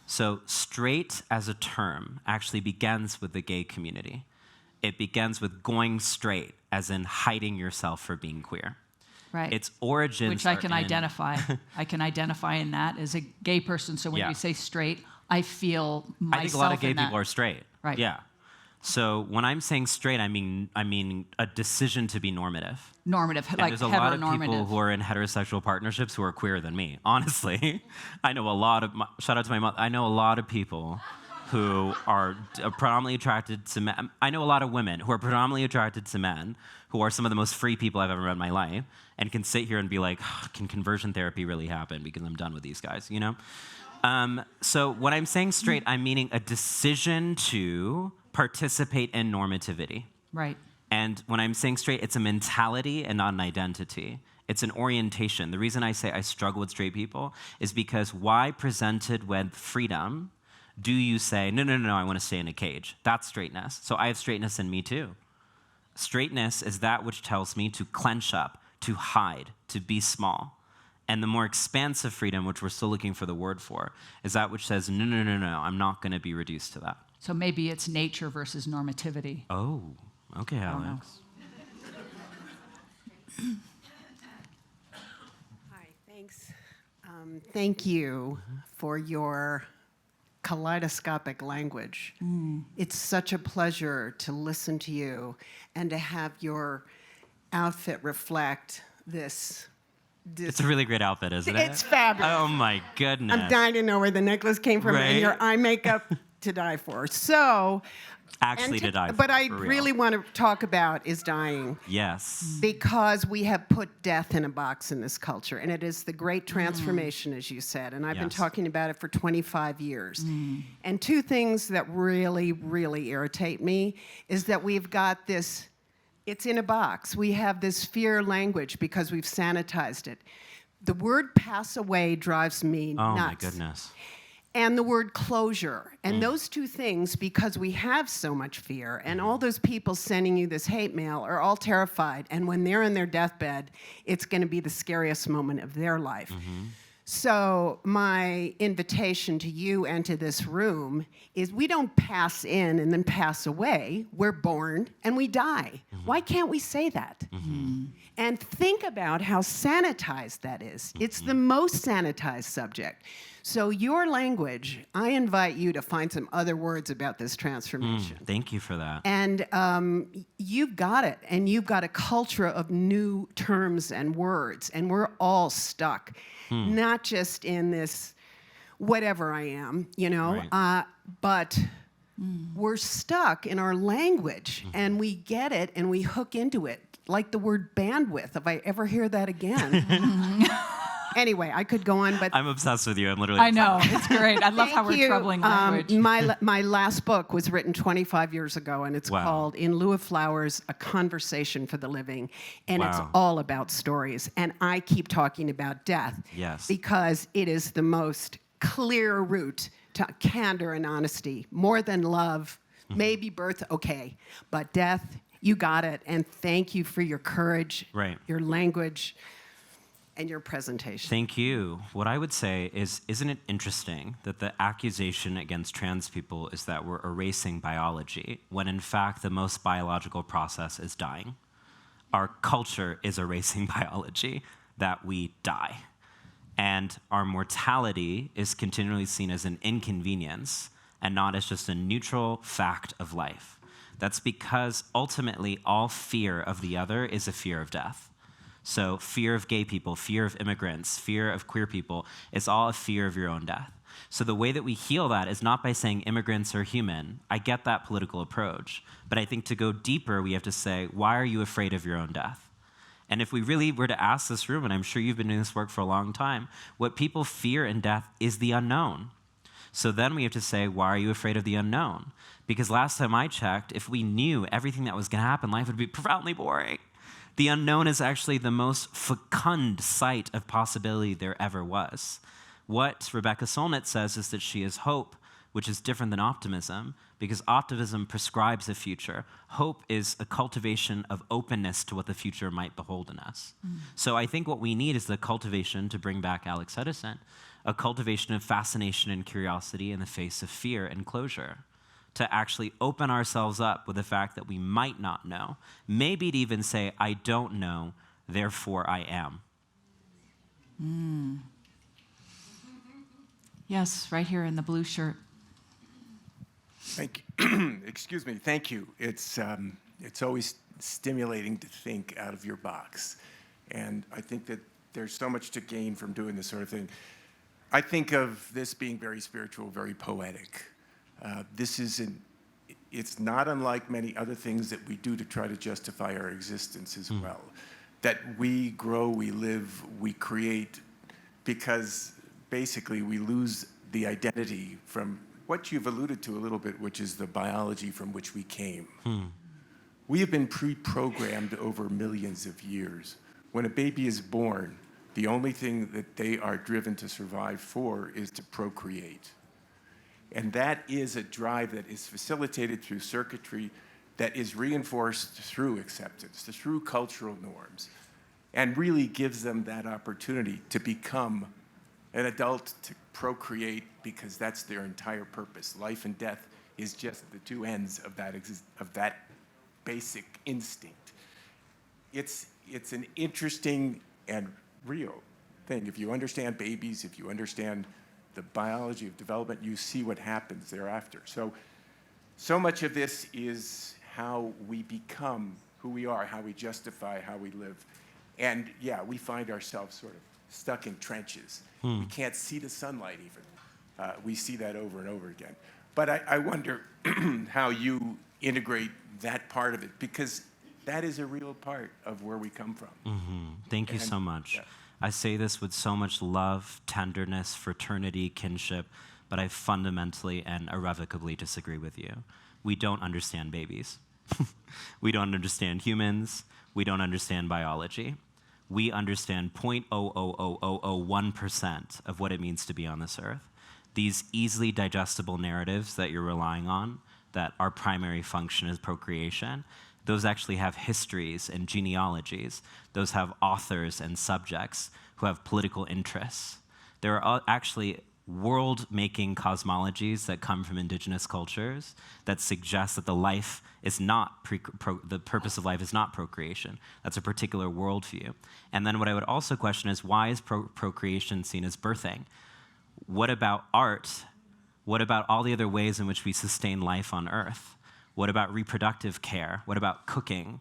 So straight as a term actually begins with the gay community. It begins with going straight, as in hiding yourself for being queer. Right. Its origins Which I can identify. I can identify in that as a gay person. So when you say straight, I feel myself. I think a lot of gay in that. people are straight. Right. Yeah. So when I'm saying straight, I mean a decision to be normative. Normative, And like there's a lot of people heteronormative. who are in heterosexual partnerships who are queerer than me. Honestly, I know a lot of. Shout out to my mom. I know a lot of people who are predominantly attracted to men. I know a lot of women who are predominantly attracted to men, who are some of the most free people I've ever met in my life, and can sit here and be like, can conversion therapy really happen? Because I'm done with these guys, you know? So when I'm saying straight, I'm meaning a decision to participate in normativity. Right. And when I'm saying straight, it's a mentality and not an identity. It's an orientation. The reason I say I struggle with straight people is because why presented with freedom do you say, no, I want to stay in a cage? That's straightness. So I have straightness in me too. Straightness is that which tells me to clench up, to hide, to be small. And the more expansive freedom, which we're still looking for the word for, is that which says, no, I'm not going to be reduced to that. So maybe it's nature versus normativity. Oh, okay, Alex. Thanks. Thank you for your kaleidoscopic language. It's such a pleasure to listen to you and to have your outfit reflect this. It's a really great outfit, isn't it? It's fabulous. Oh my goodness. I'm dying to know where the necklace came from and your eye makeup to die for. So, Actually, to die for. But I for real. really want to talk about is dying. Yes. Because we have put death in a box in this culture, and it is the great transformation, as you said, and I've been talking about it for 25 years. And two things that really, really irritate me is that we've got this, it's in a box. We have this fear language because we've sanitized it. The word pass away drives me nuts. Oh my goodness. And the word closure. And those two things, because we have so much fear, and all those people sending you this hate mail are all terrified. And when they're in their deathbed, it's going to be the scariest moment of their life. So my invitation to you and to this room is we don't pass in and then pass away. We're born and we die. Why can't we say that? And think about how sanitized that is. It's the most sanitized subject. So your language, I invite you to find some other words about this transformation. Thank you for that. And you've got it. And you've got a culture of new terms and words. And we're all stuck, not just in this whatever I am, you know, but we're stuck in our language. And we get it and we hook into it. Like the word bandwidth, if I ever hear that again. Anyway, I could go on, but I'm obsessed with you. I'm literally I know. It's great. I love how we're troubling language. My last book was written 25 years ago, and it's called In Lieu of Flowers, A Conversation for the Living. And it's all about stories. And I keep talking about death because it is the most clear route to candor and honesty, more than love, maybe birth, okay, but death, you got it. And thank you for your courage, your language, and your presentation. Thank you. What I would say is, isn't it interesting that the accusation against trans people is that we're erasing biology, when in fact the most biological process is dying? Our culture is erasing biology, that we die. And our mortality is continually seen as an inconvenience and not as just a neutral fact of life. That's because ultimately all fear of the other is a fear of death. So fear of gay people, fear of immigrants, fear of queer people, it's all a fear of your own death. So the way that we heal that is not by saying immigrants are human. I get that political approach. But I think to go deeper, we have to say, why are you afraid of your own death? And if we really were to ask this room, and I'm sure you've been doing this work for a long time, what people fear in death is the unknown. So then we have to say, why are you afraid of the unknown? Because last time I checked, if we knew everything that was going to happen, life would be profoundly boring. The unknown is actually the most fecund site of possibility there ever was. What Rebecca Solnit says is that she is hope, which is different than optimism, because optimism prescribes a future. Hope is a cultivation of openness to what the future might behold in us. So I think what we need is the cultivation, to bring back Alex Edison, a cultivation of fascination and curiosity in the face of fear and closure, to actually open ourselves up with the fact that we might not know. Maybe to even say, I don't know, therefore I am. Yes, right here in the blue shirt. Thank you. Excuse me. Thank you. It's always stimulating to think out of your box. And I think that there's so much to gain from doing this sort of thing. I think of this being very spiritual, very poetic. It's not unlike many other things that we do to try to justify our existence as well. That we grow, we live, we create, because basically we lose the identity from what you've alluded to a little bit, which is the biology from which we came. We have been pre-programmed over millions of years. When a baby is born, the only thing that they are driven to survive for is to procreate. And that is a drive that is facilitated through circuitry that is reinforced through acceptance, through cultural norms, and really gives them that opportunity to become an adult, to procreate, because that's their entire purpose. Life and death is just the two ends of that basic instinct. It's an interesting and real thing. If you understand babies, if you understand the biology of development, you see what happens thereafter. So much of this is how we become who we are, how we justify how we live. And yeah, we find ourselves sort of stuck in trenches. We can't see the sunlight even. We see that over and over again. But I wonder how you integrate that part of it, because that is a real part of where we come from. Thank you so much. Yeah. I say this with so much love, tenderness, fraternity, kinship, but I fundamentally and irrevocably disagree with you. We don't understand babies. We don't understand humans. We don't understand biology. We understand 0.00001% of what it means to be on this earth. These easily digestible narratives that you're relying on, that our primary function is procreation, those actually have histories and genealogies. Those have authors and subjects who have political interests. There are actually world-making cosmologies that come from indigenous cultures that suggest that the life is not the purpose of life is not procreation. That's a particular worldview. And then what I would also question is, why is procreation seen as birthing? What about art? What about all the other ways in which we sustain life on Earth? What about reproductive care? What about cooking?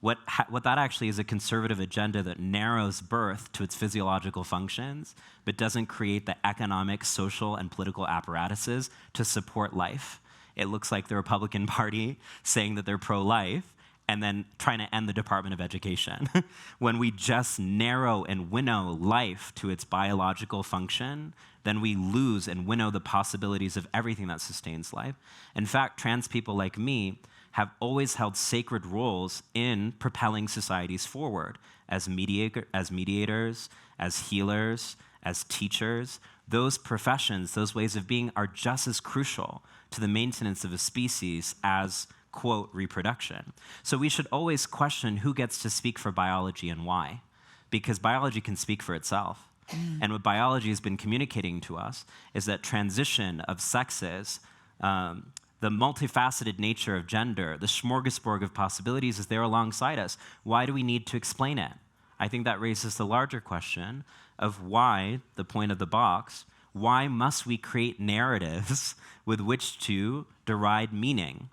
What that actually is a conservative agenda that narrows birth to its physiological functions, but doesn't create the economic, social, and political apparatuses to support life. It looks like the Republican Party saying that they're pro-life and then trying to end the Department of Education. When we just narrow and winnow life to its biological function, then we lose and winnow the possibilities of everything that sustains life. In fact, trans people like me have always held sacred roles in propelling societies forward as mediators, as healers, as teachers. Those professions, those ways of being are just as crucial to the maintenance of a species as, quote, reproduction. So we should always question who gets to speak for biology and why, because biology can speak for itself. And what biology has been communicating to us is that transition of sexes, the multifaceted nature of gender, the smorgasbord of possibilities is there alongside us. Why do we need to explain it? I think that raises the larger question of why, the point of the box, why must we create narratives with which to deride meaning?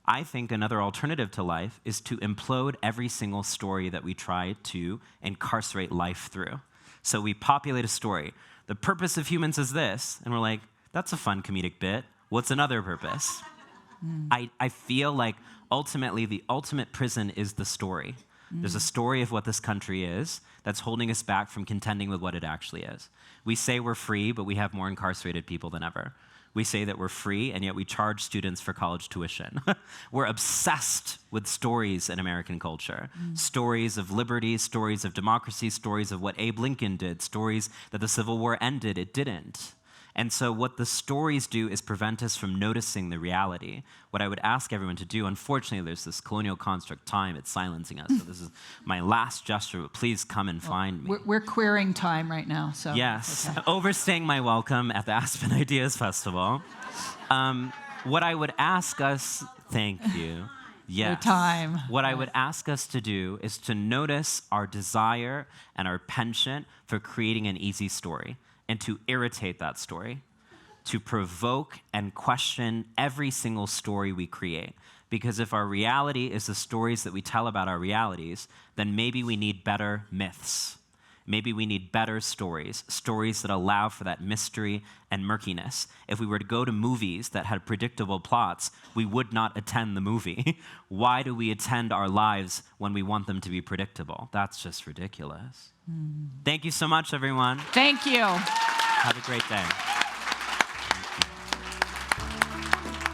I think another alternative to life is to implode every single story that we try to incarcerate life through. So we populate a story. The purpose of humans is this, and we're like, that's a fun comedic bit. What's another purpose? I feel like ultimately the ultimate prison is the story. There's a story of what this country is that's holding us back from contending with what it actually is. We say we're free, but we have more incarcerated people than ever. We say that we're free, and yet we charge students for college tuition. We're obsessed with stories in American culture. Stories of liberty, stories of democracy, stories of what Abe Lincoln did, stories that the Civil War ended, it didn't. And so what the stories do is prevent us from noticing the reality. What I would ask everyone to do, unfortunately, there's this colonial construct time, it's silencing us. So this is my last gesture, but please come and find me. We're queering time right now, so. Yes, okay. Overstaying my welcome at the Aspen Ideas Festival. What I would ask us, thank you. Yes. Your time. What I would ask us to do is to notice our desire and our penchant for creating an easy story, and to irritate that story, to provoke and question every single story we create. Because if our reality is the stories that we tell about our realities, then maybe we need better myths. Maybe we need better stories, stories that allow for that mystery and murkiness. If we were to go to movies that had predictable plots, we would not attend the movie. Why do we attend our lives when we want them to be predictable? That's just ridiculous. Thank you so much, everyone. Thank you. Have a great day.